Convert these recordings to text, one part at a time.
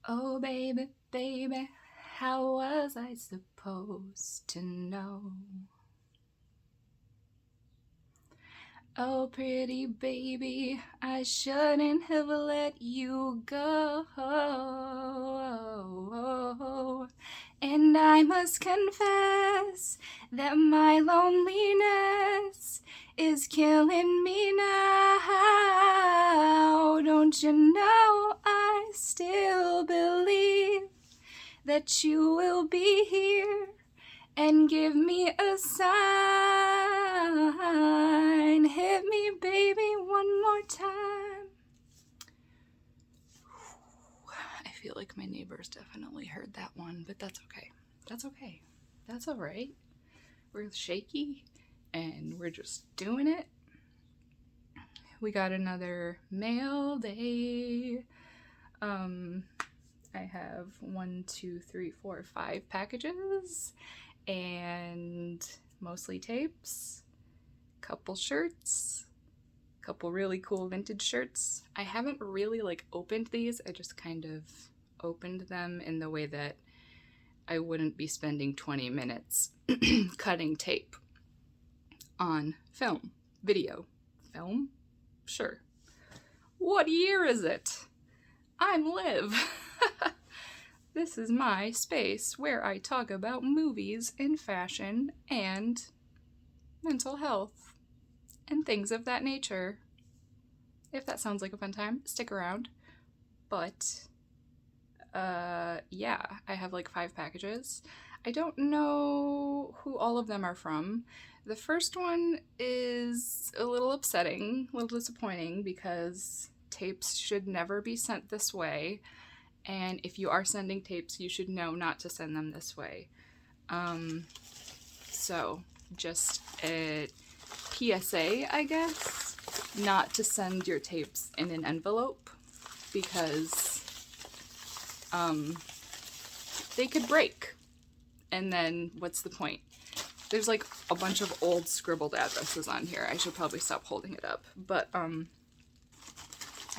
Oh, baby, baby, how was I supposed to know? Oh, pretty baby, I shouldn't have let you go. And I must confess that my loneliness is killing me now. Don't you know I still believe that you will be here and give me a sign. Hit me, baby, one more time. I feel like my neighbors definitely heard that one, but that's okay. That's okay. That's all right. We're shaky and we're just doing it. We got another mail day. I have 5 packages and mostly tapes, couple shirts, couple really cool vintage shirts. I haven't really opened these. I just kind of opened them in the way that I wouldn't be spending 20 minutes cutting tape on film. Sure. What year is it? I'm Liv. This is my space where I talk about movies and fashion and mental health and things of that nature. If that sounds like a fun time, stick around. But, yeah, I have 5 packages. I don't know who all of them are from. The first one is a little upsetting, a little disappointing, because tapes should never be sent this way. And if you are sending tapes, you should know not to send them this way. So, just a PSA, I guess, not to send your tapes in an envelope, because they could break. And then what's the point? There's a bunch of old scribbled addresses on here. I should probably stop holding it up. But I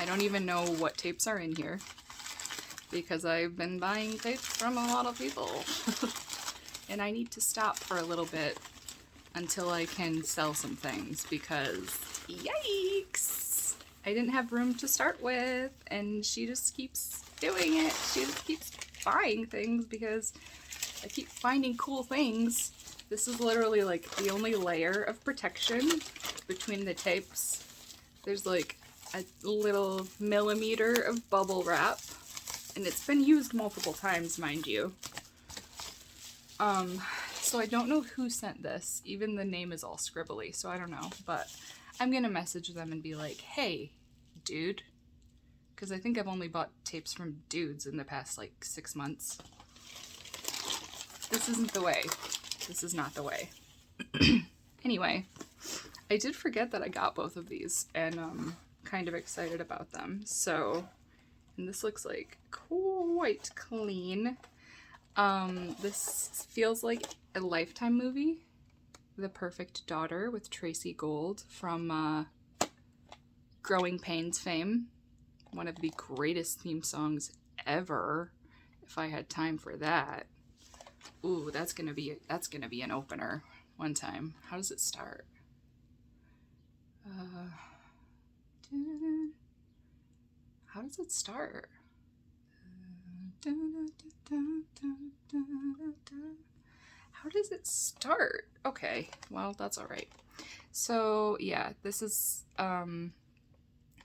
don't even know what tapes are in here, because I've been buying tapes from a lot of people. And I need to stop for a little bit until I can sell some things, because yikes! I didn't have room to start with, and she just keeps doing it. She just keeps buying things because I keep finding cool things. This is literally the only layer of protection between the tapes. There's a little millimeter of bubble wrap, and it's been used multiple times, mind you. So I don't know who sent this. Even the name is all scribbly, so I don't know. But I'm gonna message them and be like, hey, dude. Because I think I've only bought tapes from dudes in the past 6 months. This isn't the way. This is not the way. Anyway, I did forget that I got both of these, and I'm kind of excited about them. So, and this looks quite clean. This feels like a Lifetime movie. The Perfect Daughter with Tracy Gold from Growing Pains fame. One of the greatest theme songs ever, if I had time for that. Ooh, that's gonna be an opener one time. How does it start? How does it start? How does it start? Okay, well, that's all right. So, yeah, this is,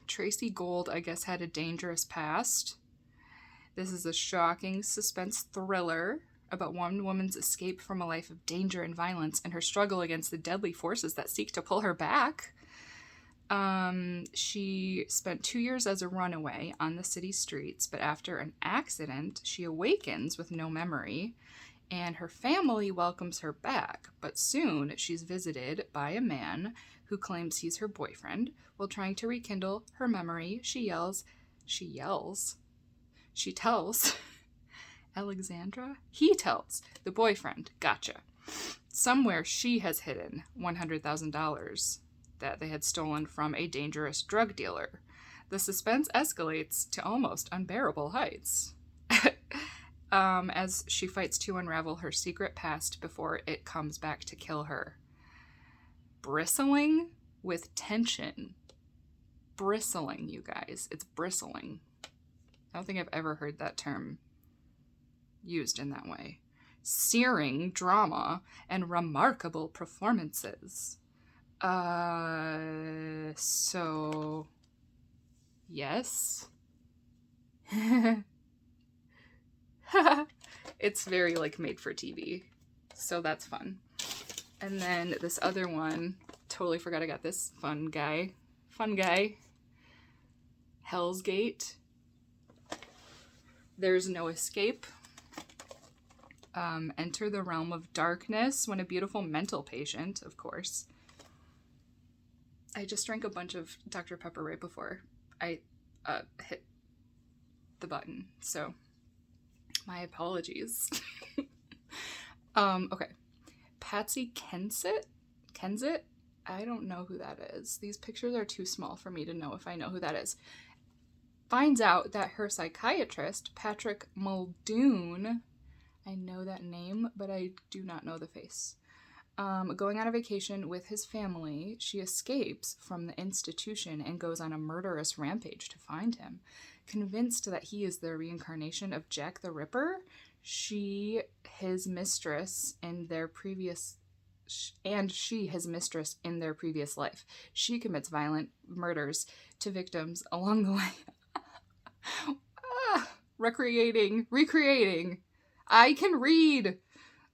Tracy Gold, I guess, had a dangerous past. This is a shocking suspense thriller about one woman's escape from a life of danger and violence and her struggle against the deadly forces that seek to pull her back. She spent 2 years as a runaway on the city streets, but after an accident, she awakens with no memory, and her family welcomes her back. But soon, she's visited by a man who claims he's her boyfriend. While trying to rekindle her memory, she tells Alexandra? He tells the boyfriend, gotcha. Somewhere she has hidden $100,000 that they had stolen from a dangerous drug dealer. The suspense escalates to almost unbearable heights. as she fights to unravel her secret past before it comes back to kill her. Bristling with tension. Bristling, you guys. It's bristling. I don't think I've ever heard that term used in that way. Searing drama and remarkable performances. So yes. It's very like made for TV. So that's fun. And then this other one, totally forgot I got this fun guy. Hell's Gate. There's no escape. Enter the realm of darkness when a beautiful mental patient, of course. I just drank a bunch of Dr. Pepper right before I hit the button, so my apologies. Okay. Patsy Kensit? I don't know who that is. These pictures are too small for me to know if I know who that is. Finds out that her psychiatrist, Patrick Muldoon, I know that name, but I do not know the face. Going on a vacation with his family, she escapes from the institution and goes on a murderous rampage to find him. Convinced that he is the reincarnation of Jack the Ripper, his mistress in their previous life. She commits violent murders to victims along the way. Recreating. I can read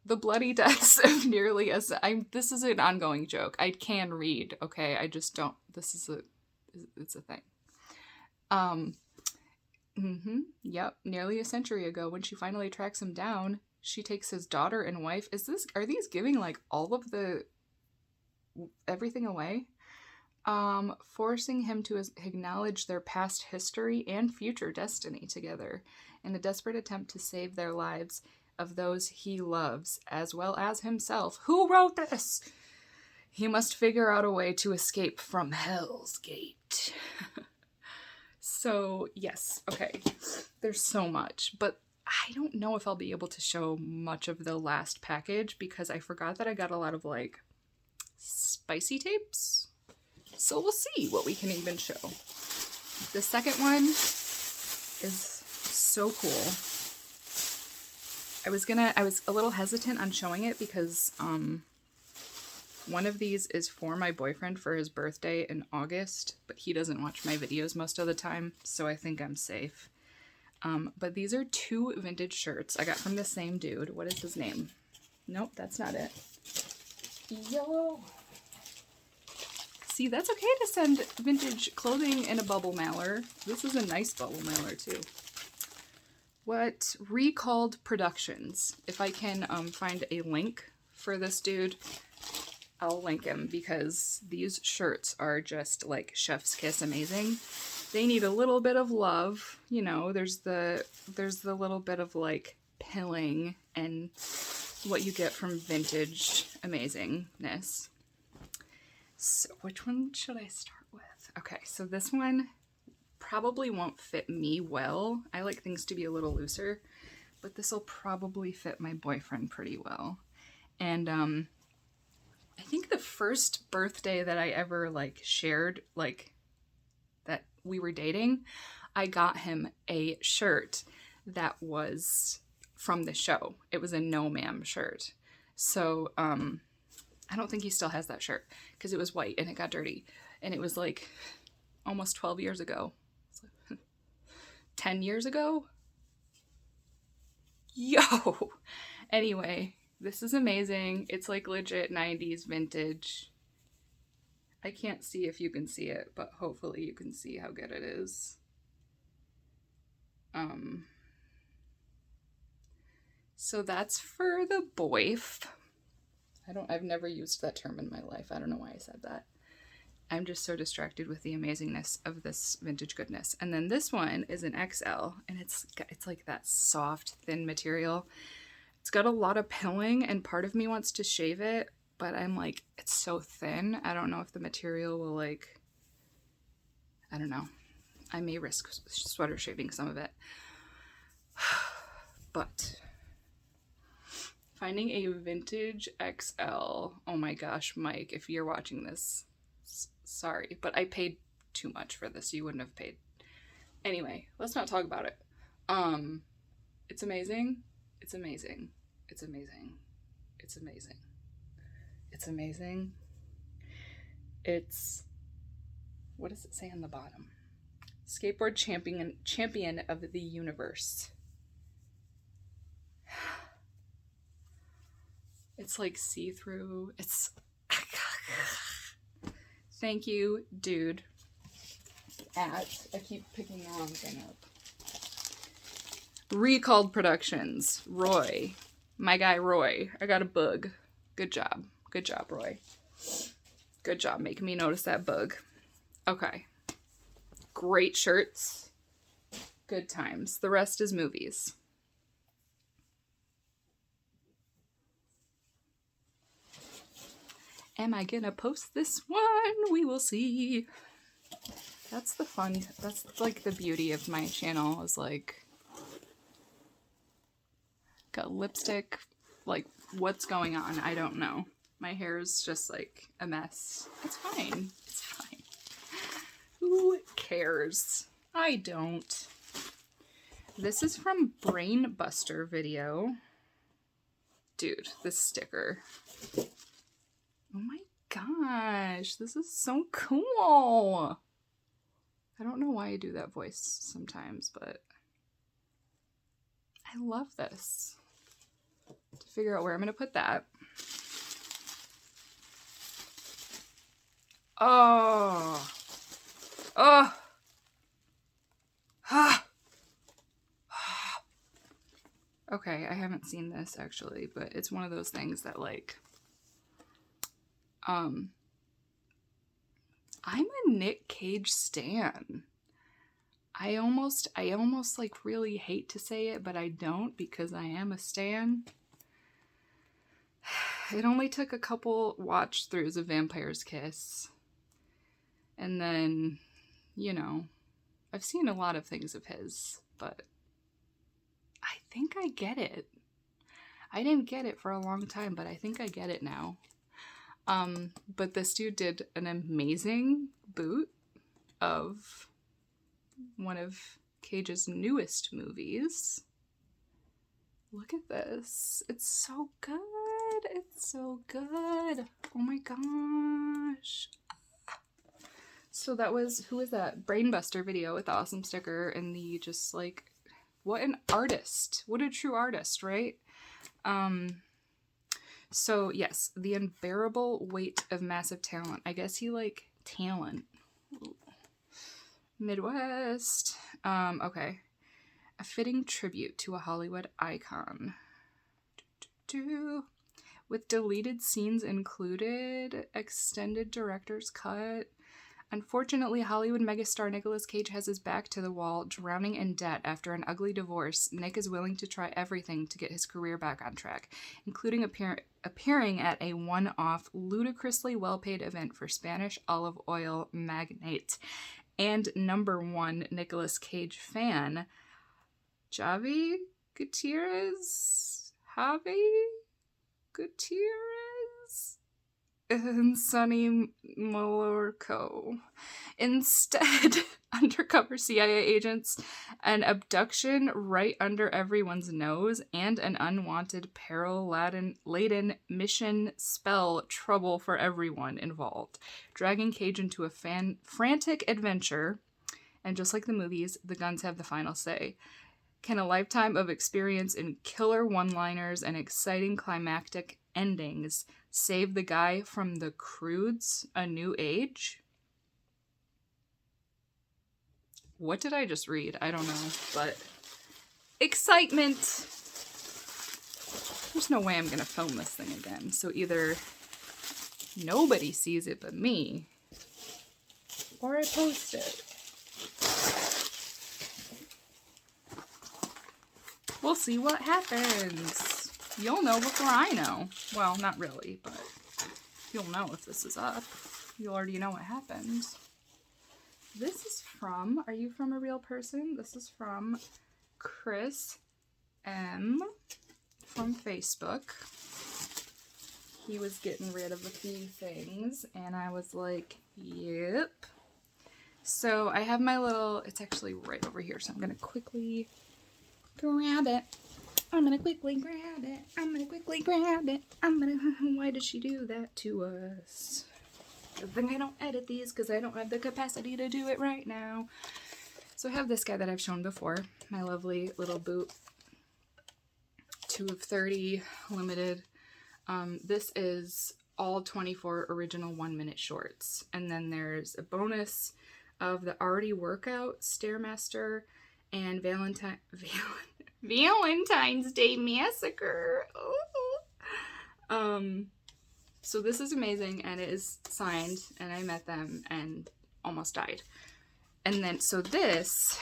the bloody deaths of nearly as this is an ongoing joke. I can read, okay? I just don't. It's a thing. Yep. Nearly a century ago, when she finally tracks him down, she takes his daughter and wife. Are these giving like all of everything away? Forcing him to acknowledge their past history and future destiny together in a desperate attempt to save their lives of those he loves, as well as himself. Who wrote this? He must figure out a way to escape from Hell's Gate. So, yes, okay. There's so much, but I don't know if I'll be able to show much of the last package because I forgot that I got a lot of, like, spicy tapes. So we'll see what we can even show. The second one is so cool. I was a little hesitant on showing it because one of these is for my boyfriend for his birthday in August, but he doesn't watch my videos most of the time, so I think I'm safe. But these are 2 vintage shirts I got from the same dude. What is his name? Nope, that's not it. Yo! See, that's okay to send vintage clothing in a bubble mailer. This is a nice bubble mailer, too. What? Recalled Productions. If I can find a link for this dude, I'll link him because these shirts are just like chef's kiss amazing. They need a little bit of love, you know. There's the little bit of like pilling and what you get from vintage amazingness. So which one should I start with? Okay, so this one probably won't fit me well. I like things to be a little looser, but this will probably fit my boyfriend pretty well. And I think the first birthday that I ever like shared, like that we were dating, I got him a shirt that was from the show. It was a No Ma'am shirt. So I don't think he still has that shirt because it was white and it got dirty. And it was like almost 12 years ago. 10 years ago? Yo! Anyway, this is amazing. It's like legit 90s vintage. I can't see if you can see it, but hopefully you can see how good it is. So that's for the boyf. I've never used that term in my life. I don't know why I said that. I'm just so distracted with the amazingness of this vintage goodness. And then this one is an XL, and it's like that soft, thin material. It's got a lot of pilling, and part of me wants to shave it, but I'm like, it's so thin. I don't know if the material will like, I don't know. I may risk sweater shaving some of it. But finding a vintage XL, oh my gosh, Mike, if you're watching this, sorry, but I paid too much for this. You wouldn't have paid. Anyway, let's not talk about it. It's amazing. It's amazing. It's amazing. It's amazing. It's amazing. It's, what does it say on the bottom? Skateboard champion of the universe. It's like see-through. It's, thank you, dude. I keep picking the wrong thing up. Recalled Productions. Roy. My guy, Roy. I got a bug. Good job. Good job, Roy. Good job making me notice that bug. Okay. Great shirts. Good times. The rest is movies. Am I gonna post this one? We will see. That's the fun. That's like the beauty of my channel is like got lipstick. Like what's going on? I don't know. My hair is just like a mess. It's fine. It's fine. Who cares? I don't. This is from Brain Buster Video. Dude, this sticker. Oh my gosh, this is so cool. I don't know why I do that voice sometimes, but I love this. To figure out where I'm going to put that. Oh. Oh. Ah. Okay, I haven't seen this actually, but it's one of those things that like I'm a Nick Cage stan. I almost like really hate to say it, but I don't because I am a stan. It only took a couple watch throughs of Vampire's Kiss. And then, you know, I've seen a lot of things of his, but I think I get it. I didn't get it for a long time, but I think I get it now. But this dude did an amazing boot of one of Cage's newest movies. Look at this. It's so good. It's so good. Oh my gosh. So that was, who was that? Brainbuster Video with the awesome sticker and the just like, what an artist. What a true artist, right? So yes, the unbearable weight of massive talent. I guess he like talent. Midwest. Okay. A fitting tribute to a Hollywood icon. With deleted scenes included, extended director's cut. Unfortunately, Hollywood megastar Nicolas Cage has his back to the wall, drowning in debt after an ugly divorce. Nick is willing to try everything to get his career back on track, including appearing at a one-off, ludicrously well-paid event for Spanish olive oil magnate and #1 Nicolas Cage fan, Javi Gutierrez? And Sonny Malorco. Instead, undercover CIA agents, an abduction right under everyone's nose, and an unwanted peril-laden mission spell trouble for everyone involved, dragging Cage into a frantic adventure. And just like the movies, the guns have the final say. Can a lifetime of experience in killer one-liners and exciting climactic endings save the guy from the Croods a new age? What did I just read? I don't know, but excitement! There's no way I'm gonna film this thing again, so either nobody sees it but me, or I post it. We'll see what happens. You'll know before I know. Well, not really, but you'll know if this is up. You already know what happened. This is from, are you from a real person? This is from Chris M from Facebook. He was getting rid of a few things, and I was like, yep. So I have my little, it's actually right over here, so I'm going to quickly grab it. I'm going to quickly grab it. I'm going to quickly grab it. Why did she do that to us? Good thing I don't edit these because I don't have the capacity to do it right now. So I have this guy that I've shown before, my lovely little boot. 2 of 30 limited. This is all 24 original 1-minute shorts. And then there's a bonus of the Already Workout, Stairmaster, and Valentine's Day Massacre. Ooh. So this is amazing, and it is signed, and I met them and almost died. And then, so this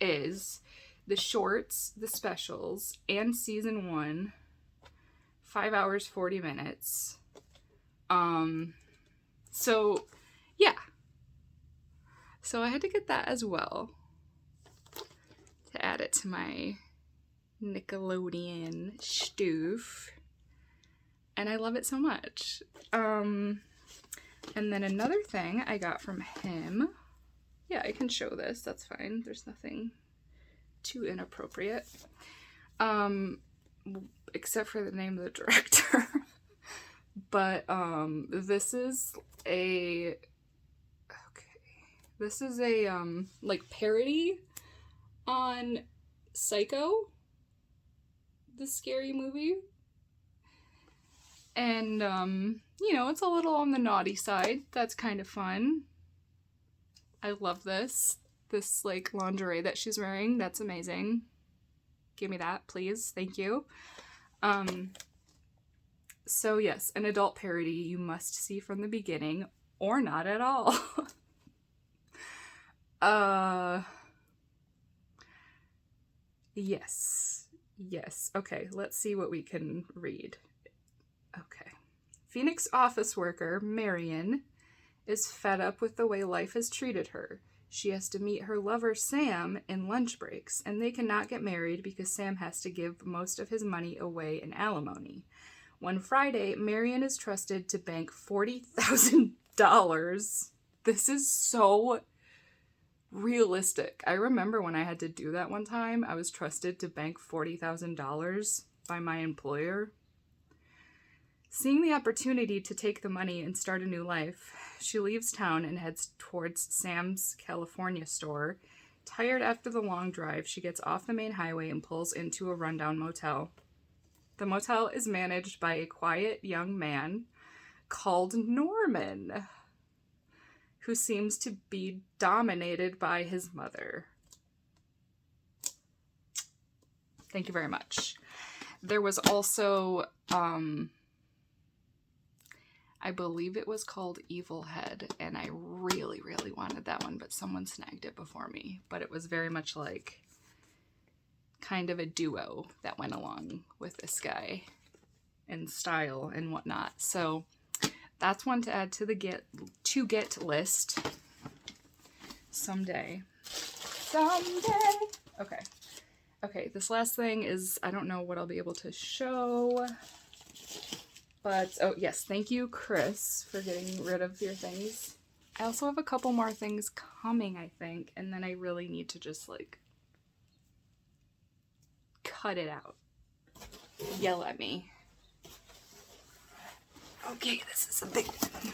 is the shorts, the specials, and season 1. 5 hours, 40 minutes. So yeah. So I had to get that as well to add it to my Nickelodeon stuff. And I love it so much. And then another thing I got from him. Yeah, I can show this. That's fine. There's nothing too inappropriate. Except for the name of the director. But this is a like parody on Psycho, the scary movie. And you know, it's a little on the naughty side. That's kind of fun. I love this like lingerie that she's wearing. That's amazing. Give me that, please. Thank you. So yes, an adult parody you must see from the beginning or not at all. Yes. Okay, let's see what we can read. Okay. Phoenix office worker Marion is fed up with the way life has treated her. She has to meet her lover Sam in lunch breaks, and they cannot get married because Sam has to give most of his money away in alimony. One Friday, Marion is trusted to bank $40,000. This is so realistic. I remember when I had to do that one time, I was trusted to bank $40,000 by my employer. Seeing the opportunity to take the money and start a new life, she leaves town and heads towards Sam's California store. Tired after the long drive, she gets off the main highway and pulls into a rundown motel. The motel is managed by a quiet young man called Norman, who seems to be dominated by his mother. Thank you very much. There was also, I believe it was called Evil Head, and I really, really wanted that one, but someone snagged it before me. But it was very much like kind of a duo that went along with this guy in style and whatnot. So that's one to add to the get list someday. Okay, this last thing is, I don't know what I'll be able to show, but oh yes, thank you Chris for getting rid of your things. I also have a couple more things coming, I think, and then I really need to just like cut it out. Yell at me. Okay, this is a big one.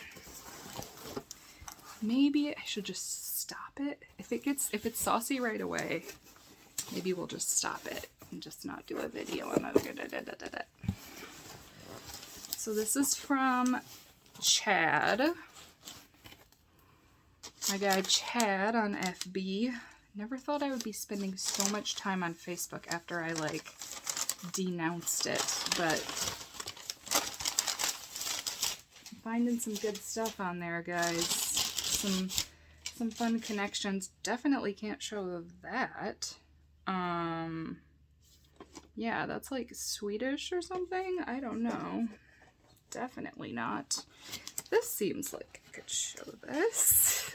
Maybe I should just stop it. If it's saucy right away, maybe we'll just stop it and just not do a video on that. So this is from Chad. My guy Chad on FB. Never thought I would be spending so much time on Facebook after I like denounced it, but I'm finding some good stuff on there, guys. Some fun connections. Definitely can't show that. Yeah, that's like Swedish or something. I don't know. Definitely not. This seems like I could show this.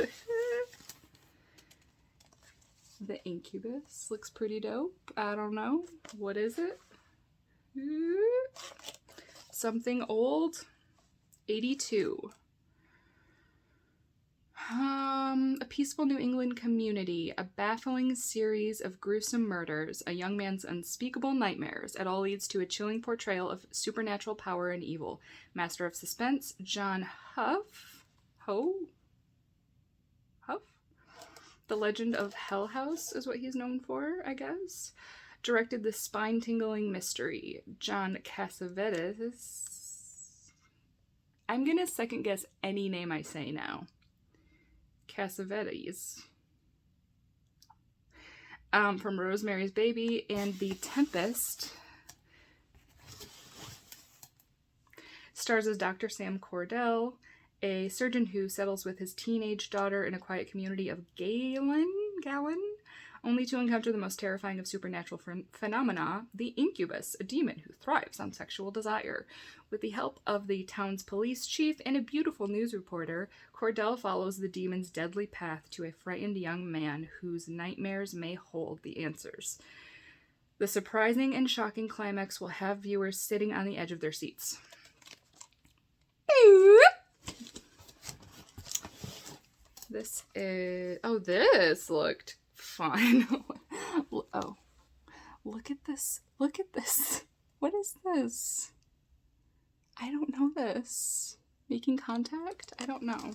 The Incubus looks pretty dope. I don't know. What is it? Something old. 82. A peaceful New England community, a baffling series of gruesome murders, a young man's unspeakable nightmares. It all leads to a chilling portrayal of supernatural power and evil. Master of suspense, John Huff? The Legend of Hell House is what he's known for, I guess. Directed the spine-tingling mystery, John Cassavetes. I'm gonna second guess any name I say now. Cassavetes. From Rosemary's Baby and The Tempest. Stars as Dr. Sam Cordell, a surgeon who settles with his teenage daughter in a quiet community of Galen, only to encounter the most terrifying of supernatural phenomena, the incubus, a demon who thrives on sexual desire. With the help of the town's police chief and a beautiful news reporter, Cordell follows the demon's deadly path to a frightened young man whose nightmares may hold the answers. The surprising and shocking climax will have viewers sitting on the edge of their seats. This is... Oh, this looked fun. Oh. Look at this. Look at this. What is this? I don't know this. Making Contact? I don't know.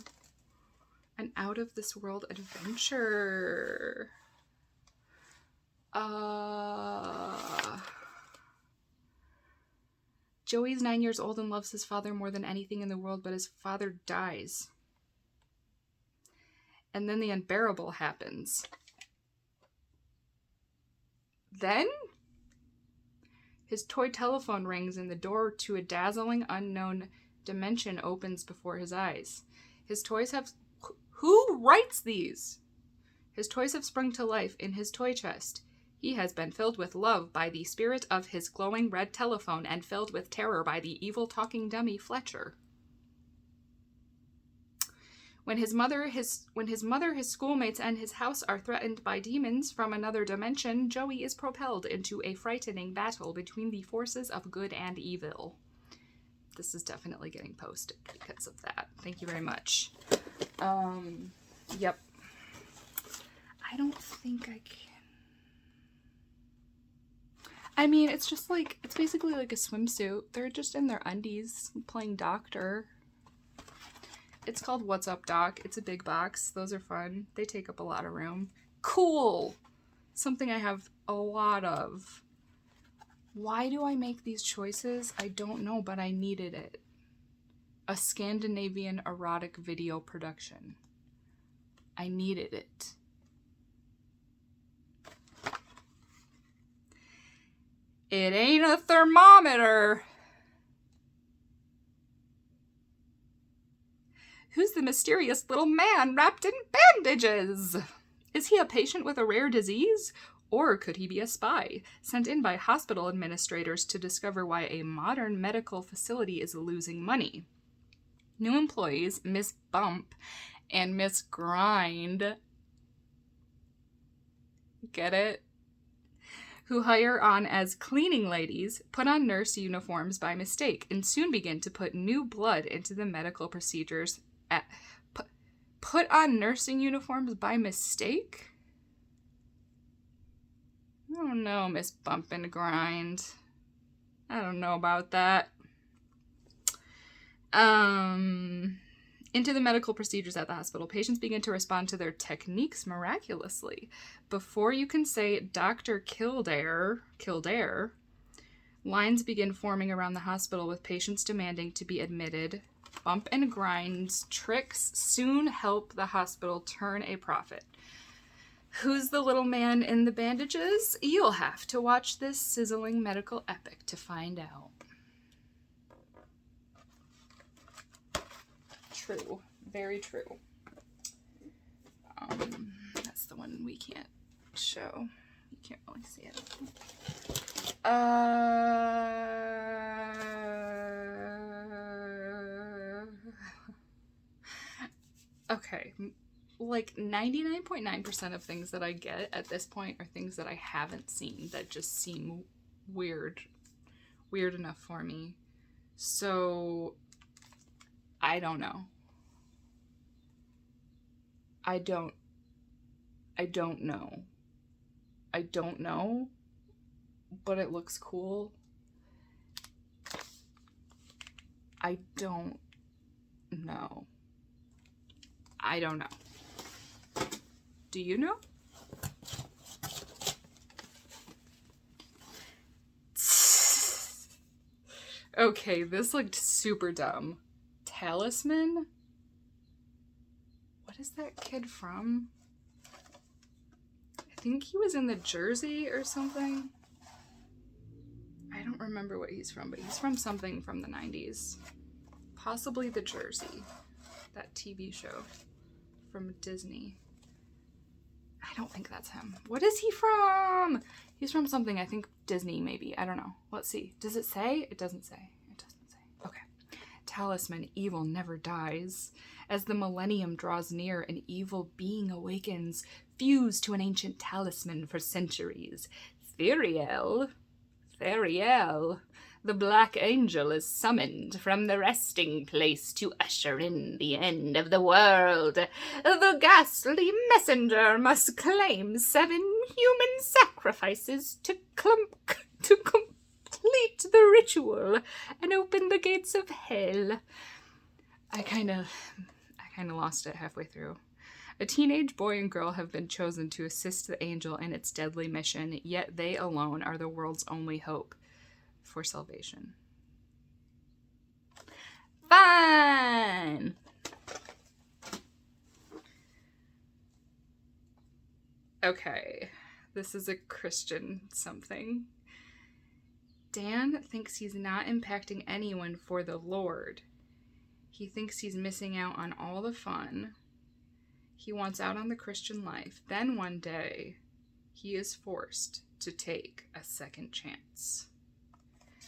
An out-of-this-world adventure. Joey's 9 years old and loves his father more than anything in the world, but his father dies. And then the unbearable happens. Then his toy telephone rings and the door to a dazzling unknown dimension opens before his eyes. His toys have... Who writes these? His toys have sprung to life in his toy chest. He has been filled with love by the spirit of his glowing red telephone and filled with terror by the evil talking dummy Fletcher. When his mother, his schoolmates, and his house are threatened by demons from another dimension, Joey is propelled into a frightening battle between the forces of good and evil. This is definitely getting posted because of that. Thank you very much. Yep. I don't think I can. I mean, it's just like, it's basically like a swimsuit. They're just in their undies playing doctor. It's called What's Up, Doc. It's a big box. Those are fun. They take up a lot of room. Cool! Something I have a lot of. Why do I make these choices? I don't know, but I needed it. A Scandinavian erotic video production. I needed it. It ain't a thermometer. Who's the mysterious little man wrapped in bandages? Is he a patient with a rare disease? Or could he be a spy, sent in by hospital administrators to discover why a modern medical facility is losing money? New employees, Miss Bump and Miss Grind, get it? Who hire on as cleaning ladies, put on nurse uniforms by mistake, and soon begin to put new blood into the medical procedures. Put on nursing uniforms by mistake? I don't know, Miss Bump and Grind. I don't know about that. Into the medical procedures at the hospital, patients begin to respond to their techniques miraculously. Before you can say Dr. Kildare, lines begin forming around the hospital with patients demanding to be admitted. Bump and Grind's tricks soon help the hospital turn a profit. Who's the little man in the bandages? You'll have to watch this sizzling medical epic to find out. True. Very true. That's the one we can't show. You can't really see it. Okay. Like 99.9% of things that I get at this point are things that I haven't seen that just seem weird weird enough for me. So, I don't know. I don't know. I don't know, but it looks cool. I don't know. I don't know. Do you know? Okay, this looked super dumb. Talisman? What is that kid from? I think he was in the Jersey or something. I don't remember what he's from, but he's from something from the 90s. Possibly the Jersey. That TV show from Disney. I don't think that's him. What is he from? He's from something, I think Disney maybe. I don't know. Let's see. Does it say? It doesn't say. It doesn't say. Okay. Talisman, evil never dies. As the millennium draws near, an evil being awakens, fused to an ancient talisman for centuries. Theriel, the Black Angel is summoned from the resting place to usher in the end of the world. The ghastly messenger must claim 7 human sacrifices to complete the ritual and open the gates of hell. I kind of lost it halfway through. A teenage boy and girl have been chosen to assist the angel in its deadly mission, yet they alone are the world's only hope for salvation. Fine! Okay, this is a Christian something. Dan thinks he's not impacting anyone for the Lord. He thinks he's missing out on all the fun. He wants out on the Christian life. Then one day, he is forced to take a second chance.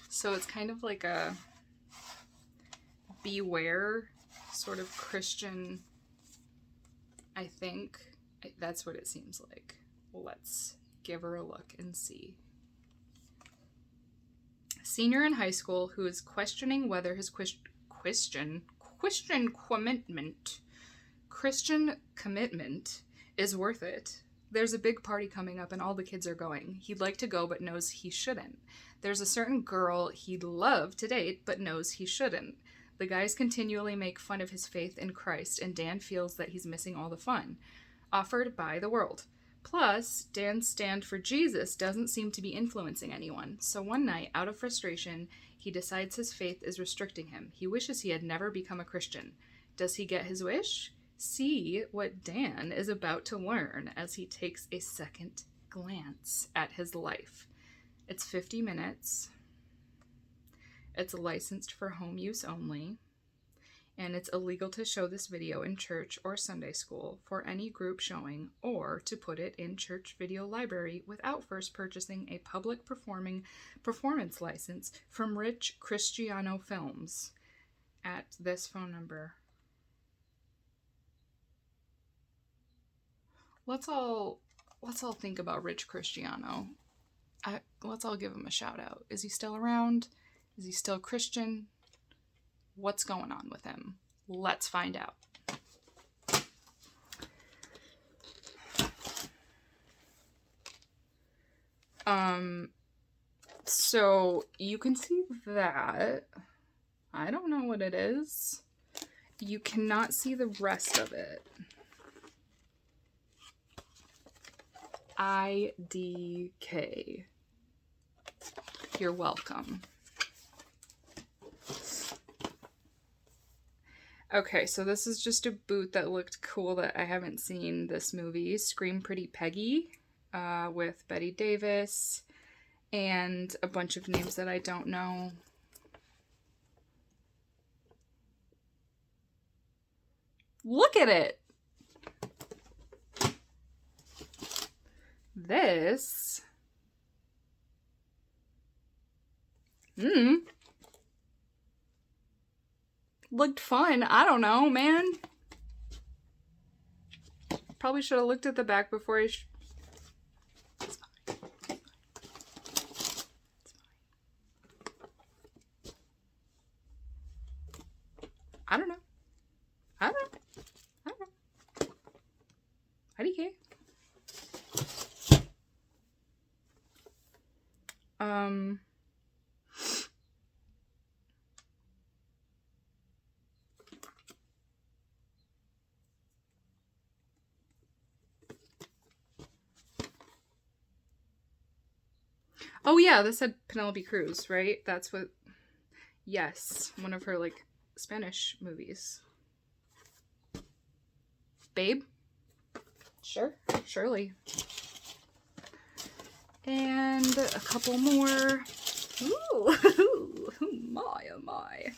So it's kind of like a beware sort of Christian, I think. That's what it seems like. Let's give her a look and see. Senior in high school who is questioning whether his Christian commitment is worth it. There's a big party coming up and all the kids are going. He'd like to go but knows he shouldn't. There's a certain girl he'd love to date but knows he shouldn't. The guys continually make fun of his faith in Christ and Dan feels that he's missing all the fun offered by the world. Plus, Dan's stand for Jesus doesn't seem to be influencing anyone. So one night, out of frustration, he decides his faith is restricting him. He wishes he had never become a Christian. Does he get his wish? See what Dan is about to learn as he takes a second glance at his life. It's 50 minutes. It's licensed for home use only. And it's illegal to show this video in church or Sunday school for any group showing or to put it in church video library without first purchasing a public performance license from Rich Cristiano Films at this phone number. Let's all think about Rich Cristiano. Let's all give him a shout out. Is he still around? Is he still Christian? What's going on with him? Let's find out. So you can see that. I don't know what it is. You cannot see the rest of it. IDK. You're welcome. Okay, so this is just a boot that looked cool that I haven't seen this movie. Scream Pretty Peggy with Bette Davis and a bunch of names that I don't know. Look at it! This... looked fun. I don't know, man. Probably should have looked at the back before I... It's fine. It's fine. Oh yeah, this said Penelope Cruz, right? That's what. Yes, one of her like Spanish movies. Babe? Sure, surely. And a couple more. Ooh, my oh my.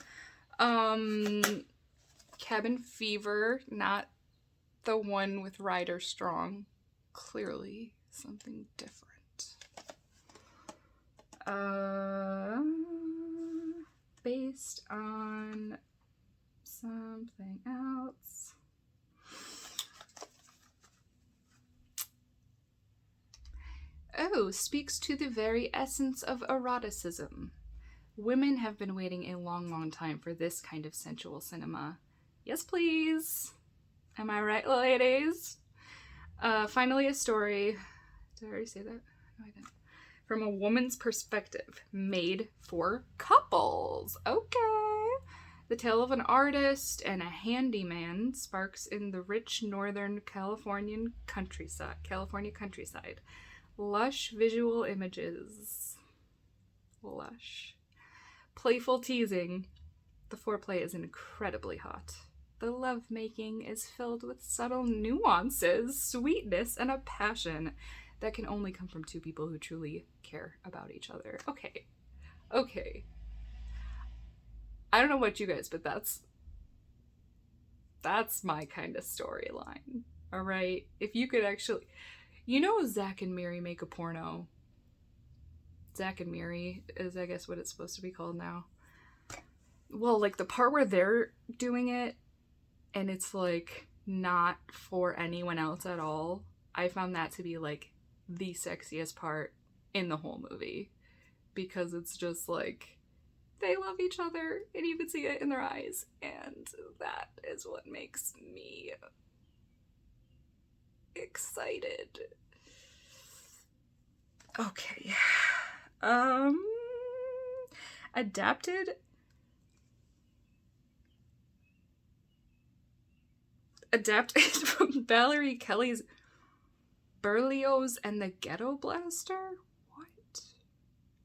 Cabin Fever, not the one with Ryder Strong. Clearly something different. Based on something else. Oh, speaks to the very essence of eroticism. Women have been waiting a long, long time for this kind of sensual cinema. Yes, please. Am I right, ladies? Finally, a story. Did I already say that? No, I didn't. From a woman's perspective, made for couples. Okay. The tale of an artist and a handyman sparks in the rich northern California countryside. Lush visual images. Lush. Playful teasing. The foreplay is incredibly hot. The lovemaking is filled with subtle nuances, sweetness, and a passion that can only come from two people who truly care about each other. Okay. I don't know about you guys, but that's my kind of storyline. All right? If you could actually... You know Zack and Miri make a porno? Zack and Miri is, I guess, what it's supposed to be called now. Well, like, the part where they're doing it, and it's, like, not for anyone else at all, I found that to be, like, the sexiest part in the whole movie. Because it's just, like, they love each other, and you can see it in their eyes, and that is what makes me excited. Okay. Adapted from Valerie Kelly's Berlioz and the Ghetto Blaster? What?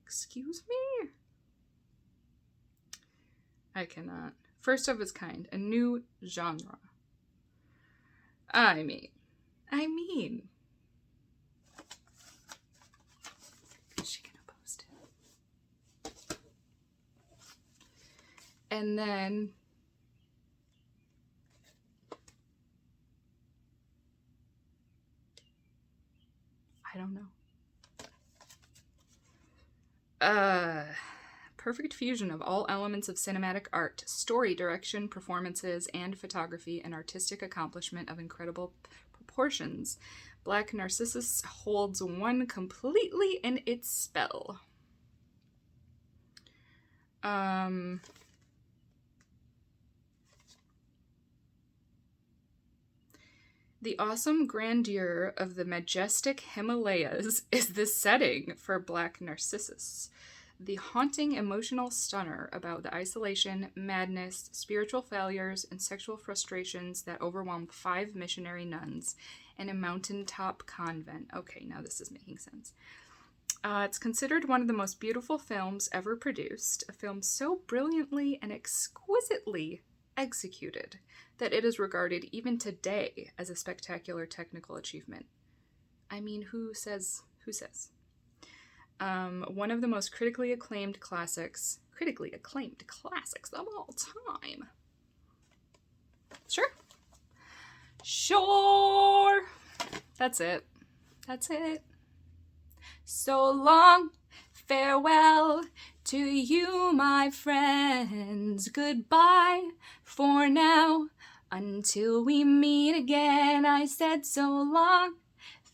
Excuse me? I cannot. First of its kind, a new genre. I mean. Is she gonna post it? And then I don't know. Perfect fusion of all elements of cinematic art, story, direction, performances, and photography, and artistic accomplishment of incredible proportions. Black Narcissus holds one completely in its spell. The awesome grandeur of the majestic Himalayas is the setting for Black Narcissus. The haunting emotional stunner about the isolation, madness, spiritual failures, and sexual frustrations that overwhelm 5 missionary nuns in a mountaintop convent. Okay, now this is making sense. It's considered one of the most beautiful films ever produced, a film so brilliantly and exquisitely executed that it is regarded even today as a spectacular technical achievement. I mean, who says? One of the most critically acclaimed classics of all time. Sure. That's it. So long, farewell to you, my friends. Goodbye for now. Until we meet again, I said so long.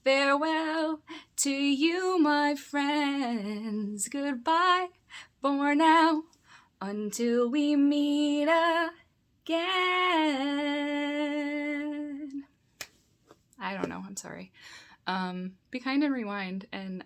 Farewell to you, my friends. Goodbye for now. Until we meet again. I don't know. I'm sorry. Be kind and rewind, and